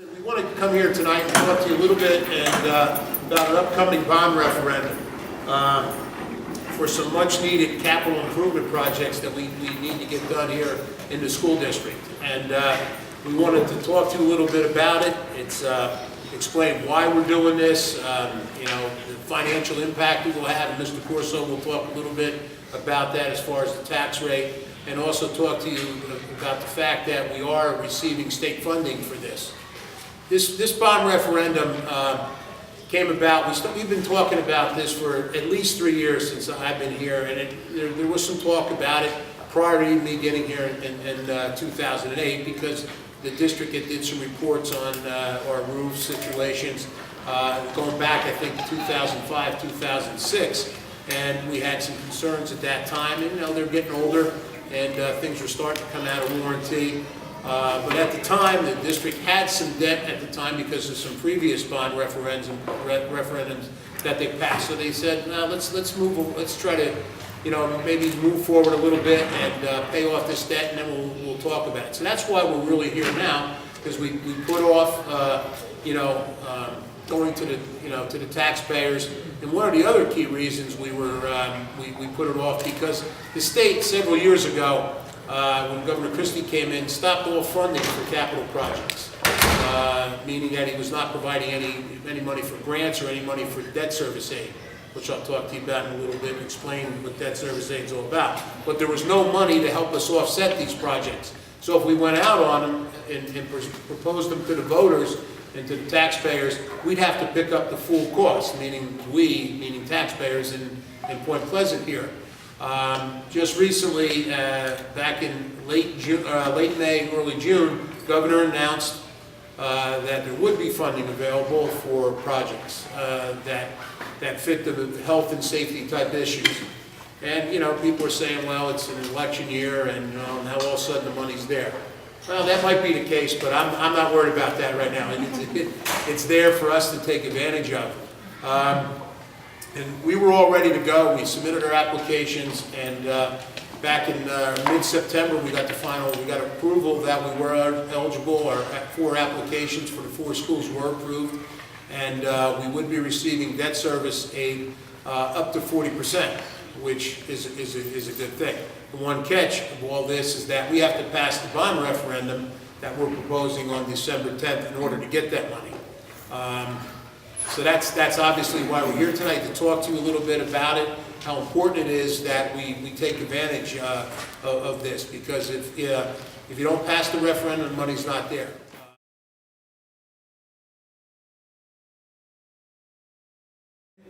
We want to come here tonight and talk to you a little bit about an upcoming bond referendum for some much-needed capital improvement projects that we need to get done here in the school district. And we wanted to talk to you a little bit about it. It's explain why we're doing this, the financial impact it will have, and Mr. Corso will talk a little bit about that as far as the tax rate, and also talk to you about the fact that we are receiving state funding for this. This bond referendum came about, we've been talking about this for at least 3 years since I've been here, and there was some talk about it prior to me getting here in 2008, because the district did some reports on our roof situations going back, I think, to 2005, 2006, and we had some concerns at that time, and they're getting older, and things were starting to come out of warranty. But at the time, the district had some debt at the time because of some previous bond referendums that they passed. So they said, "No, let's try to, maybe move forward a little bit and pay off this debt, and then we'll talk about it." So that's why we're really here now, because we put off, going to the taxpayers. And one of the other key reasons we put it off, because the state several years ago, when Governor Christie came in, stopped all funding for capital projects, meaning that he was not providing any money for grants or any money for debt service aid, which I'll talk to you about in a little bit and explain what debt service aid is all about. But there was no money to help us offset these projects. So if we went out on them and proposed them to the voters and to the taxpayers, we'd have to pick up the full cost, meaning taxpayers in Point Pleasant here. Just recently, back in late May, early June, Governor announced that there would be funding available for projects that fit the health and safety type issues. And people are saying, well, it's an election year, and now all of a sudden the money's there. Well, that might be the case, but I'm not worried about that right now. It's there for us to take advantage of. And we were all ready to go. We submitted our applications, and back in mid-September, we got approval that we were eligible. Our 4 applications for the 4 schools were approved, and we would be receiving debt service aid up to 40%, which is a good thing. The one catch of all this is that we have to pass the bond referendum that we're proposing on December 10th in order to get that money. So that's obviously why we're here tonight, to talk to you a little bit about it, how important it is that we take advantage of this, because if you don't pass the referendum, the money's not there.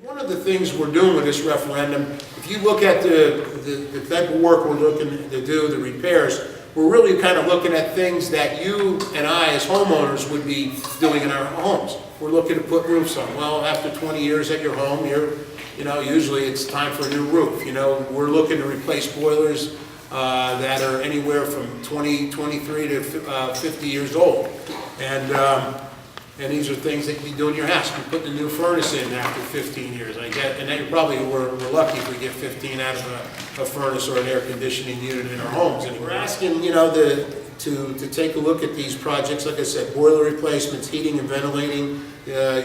One of the things we're doing with this referendum, if you look at the type of work we're looking to do, the repairs, we're really kind of looking at things that you and I as homeowners would be doing in our homes. We're looking to put roofs on. Well, after 20 years at your home, usually it's time for a new roof. We're looking to replace boilers that are anywhere from 23 to 50 years old. And these are things that you do in your house. You're putting a new furnace in after 15 years. And then we're lucky if we get 15 out of a furnace or an air conditioning unit in our homes. And we're asking, to take a look at these projects. Like I said, boiler replacements, heating and ventilating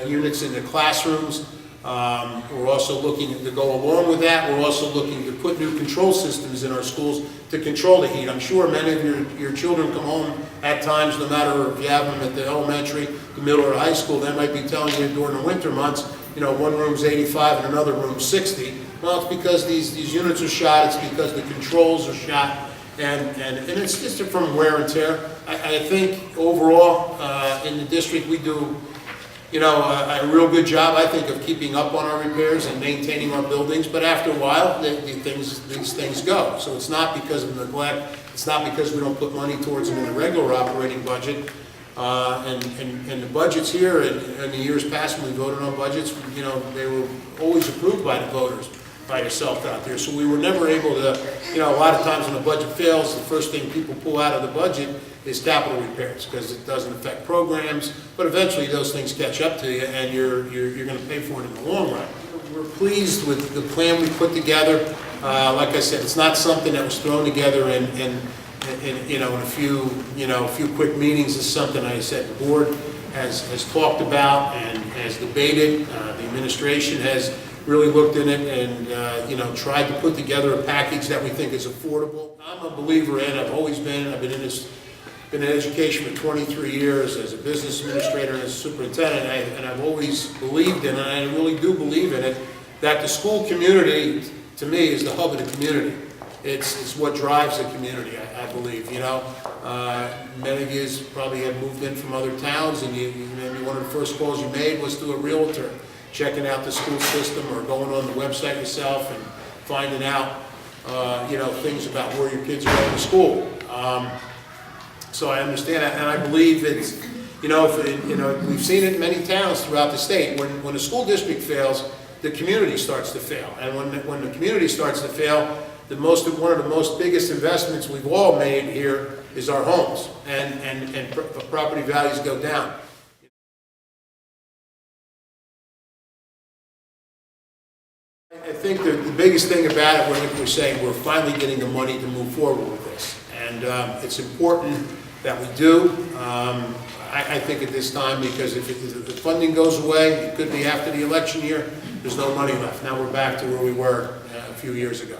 units in the classrooms. We're also looking to go along with that. We're also looking to put new control systems in our schools to control the heat. I'm sure many of your children come home at times, no matter if you have them at the elementary, the middle, or high school, they might be telling you during the winter months, one room's 85 and another room's 60. Well, it's because these units are shot. It's because the controls are shot, and it's just from wear and tear. I think overall in the district we do a real good job, I think, of keeping up on our repairs and maintaining our buildings, but after a while, these things go. So it's not because of neglect, it's not because we don't put money towards them in the regular operating budget. And the budgets here, in the years past when we voted on budgets, they were always approved by the voters, by yourself out there. So we were never able to, a lot of times when the budget fails, the first thing people pull out of the budget is capital repairs, because it doesn't affect programs, but eventually those things catch up to you, and you're going to pay for it in the long run. We're pleased with the plan we put together. Like I said, it's not something that was thrown together in a few quick meetings. It's something, I said, the board has talked about and has debated. The administration has really looked in it and, you know, tried to put together a package that we think is affordable. I'm a believer in, I've always been, I've been in education for 23 years as a business administrator and as a superintendent, and I've always believed in, and I really do believe in it, that the school community, to me, is the hub of the community. It's what drives the community, I believe, you know. Many of you probably have moved in from other towns, and maybe one of the first calls you made was to a realtor, checking out the school system or going on the website yourself and finding out, you know, things about where your kids are going to school. So I understand that, and I believe it's, you know, we've seen it in many towns throughout the state. When a school district fails, the community starts to fail, and when the community starts to fail, one of the most biggest investments we've all made here is our homes, and property values go down. I think the biggest thing about it, we're saying we're finally getting the money to move forward with this, and it's important that we do. I think at this time, because if the funding goes away, it could be after the election year, there's no money left. Now we're back to where we were a few years ago.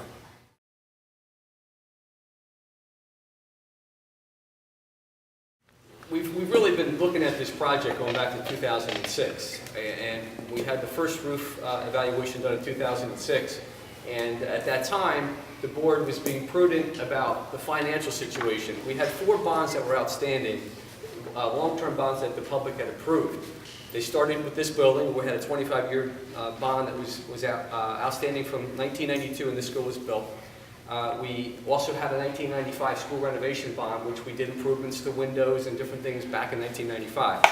We've really been looking at this project going back to 2006, and we had the first roof evaluation done in 2006, and at that time the board was being prudent about the financial situation. We had 4 bonds that were outstanding, long-term bonds that the public had approved. They started with this building. We had a 25-year bond that was outstanding from 1992 when this school was built. We also had a 1995 school renovation bond, which we did improvements to windows and different things back in 1995.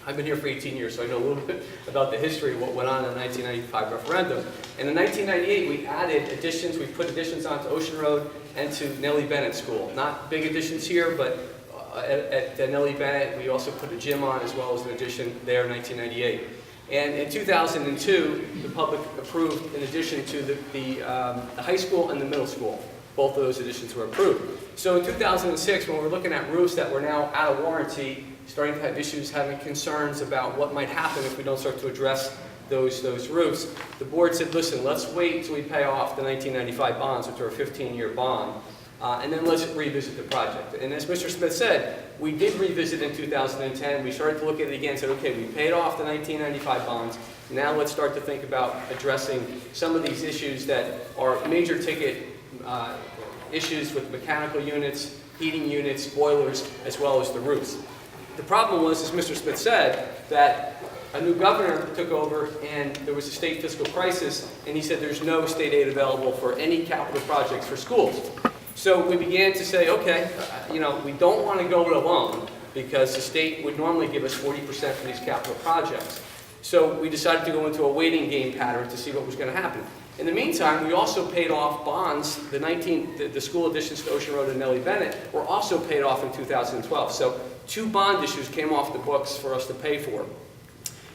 I've been here for 18 years, so I know a little bit about the history of what went on in the 1995 referendum. And in 1998, we added additions. We put additions onto Ocean Road and to Nellie Bennett School. Not big additions here, but at Nellie Bennett, we also put a gym on as well as an addition there in 1998. And in 2002, the public approved an addition to the high school and the middle school. Both of those additions were approved. So in 2006, when we're looking at roofs that were now out of warranty, starting to have issues, having concerns about what might happen if we don't start to address those roofs, the board said, listen, let's wait until we pay off the 1995 bonds, which are a 15-year bond, and then let's revisit the project. And as Mr. Smith said, we did revisit in 2010. We started to look at it again and said, okay, we paid off the 1995 bonds. Now let's start to think about addressing some of these issues that are major ticket issues with mechanical units, heating units, boilers, as well as the roofs. The problem was, as Mr. Smith said, that a new governor took over and there was a state fiscal crisis, and he said there's no state aid available for any capital projects for schools. So we began to say, okay, you know, we don't want to go it alone because the state would normally give us 40% for these capital projects. So we decided to go into a waiting game pattern to see what was going to happen. In the meantime, we also paid off bonds. The school additions to Ocean Road and Nellie Bennett were also paid off in 2012. So 2 bond issues came off the books for us to pay for.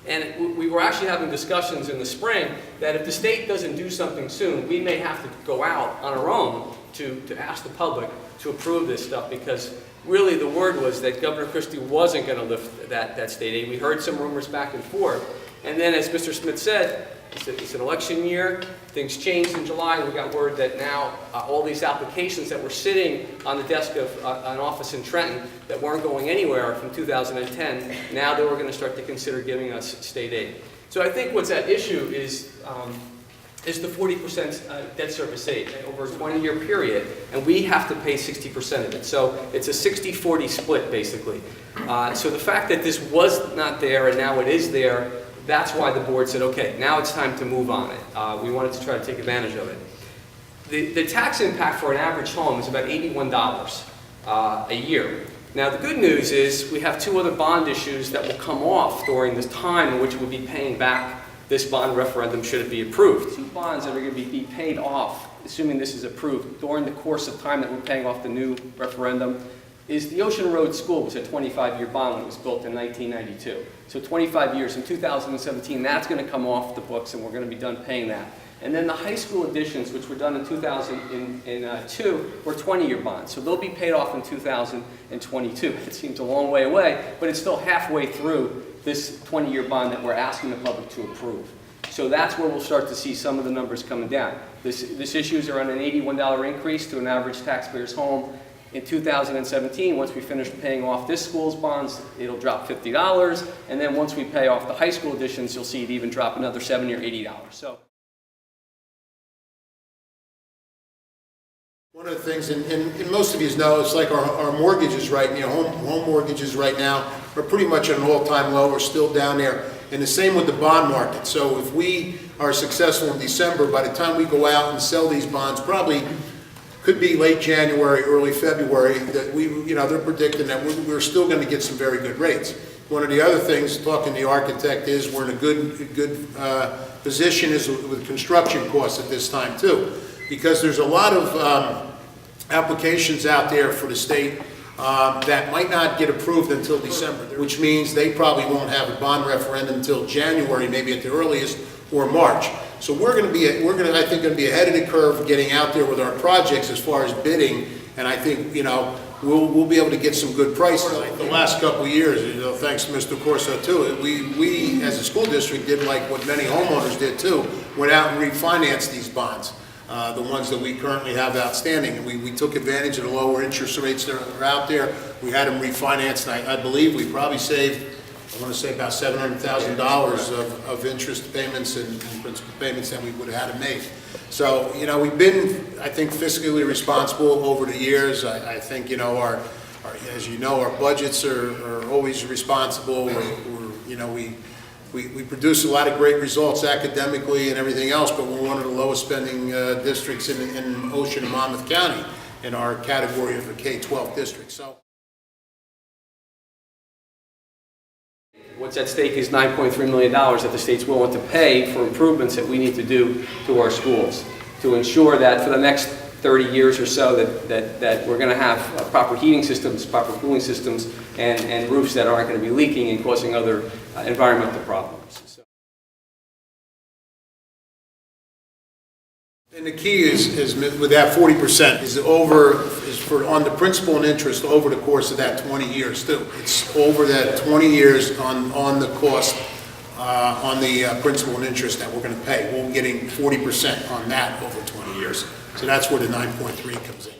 And we were actually having discussions in the spring that if the state doesn't do something soon, we may have to go out on our own to ask the public to approve this stuff, because really the word was that Governor Christie wasn't going to lift that state aid. We heard some rumors back and forth. And then, as Mr. Smith said, it's an election year. Things changed in July. We got word that now all these applications that were sitting on the desk of an office in Trenton that weren't going anywhere from 2010, now they were going to start to consider giving us state aid. So I think what's at issue is the 40% debt service aid over a 20-year period, and we have to pay 60% of it. So it's a 60-40 split, basically. So the fact that this was not there and now it is there, that's why the board said, okay, now it's time to move on it. We wanted to try to take advantage of it. The tax impact for an average home is about $81 a year. Now the good news is we have 2 other bond issues that will come off during this time in which we'll be paying back this bond referendum should it be approved. 2 bonds that are going to be paid off, assuming this is approved, during the course of time that we're paying off the new referendum, is the Ocean Road School, which was a 25-year bond when it was built in 1992. So 25 years. In 2017, that's going to come off the books, and we're going to be done paying that. And then the high school additions, which were done in 2002, were 20-year bonds. So they'll be paid off in 2022. It seems a long way away, but it's still halfway through this 20-year bond that we're asking the public to approve. So that's where we'll start to see some of the numbers coming down. This issues are on an $81 increase to an average taxpayer's home. In 2017, once we finish paying off this school's bonds, it'll drop $50. And then once we pay off the high school additions, you'll see it even drop another $70 or $80. So. One of the things, and most of you know, it's like our mortgages right now, home mortgages right now are pretty much at an all-time low. We're still down there. And the same with the bond market. So if we are successful in December, by the time we go out and sell these bonds, probably could be late January, early February, that they're predicting that we're still going to get some very good rates. One of the other things, talking to the architect, is we're in a good position is with construction costs at this time too, because there's a lot of applications out there for the state that might not get approved until December, which means they probably won't have a bond referendum until January, maybe at the earliest, or March. So we're going to be, I think, going to be ahead of the curve getting out there with our projects as far as bidding, and I think, we'll be able to get some good prices. Like the last couple of years, thanks to Mr. Corso too, we as a school district did like what many homeowners did too, went out and refinanced these bonds. The ones that we currently have outstanding. And we took advantage of the lower interest rates that are out there. We had them refinanced, and I believe we probably saved, I want to say about $700,000 of interest payments and principal payments that we would have had to make. So, we've been, I think, fiscally responsible over the years. I think, as you know, our budgets are always responsible. We produce a lot of great results academically and everything else, but we're one of the lowest spending districts in Ocean and Monmouth County in our category of a K-12 district. So, what's at stake is $9.3 million that the state's willing to pay for improvements that we need to do to our schools to ensure that for the next 30 years or so that we're going to have proper heating systems, proper cooling systems, and roofs that aren't going to be leaking and causing other environmental problems. So. And the key is with that 40% is for on the principal and interest over the course of that 20 years too. It's over that 20 years on the cost on the principal and interest that we're going to pay. We're getting 40% on that over 20 years. So that's where the 9.3 comes in.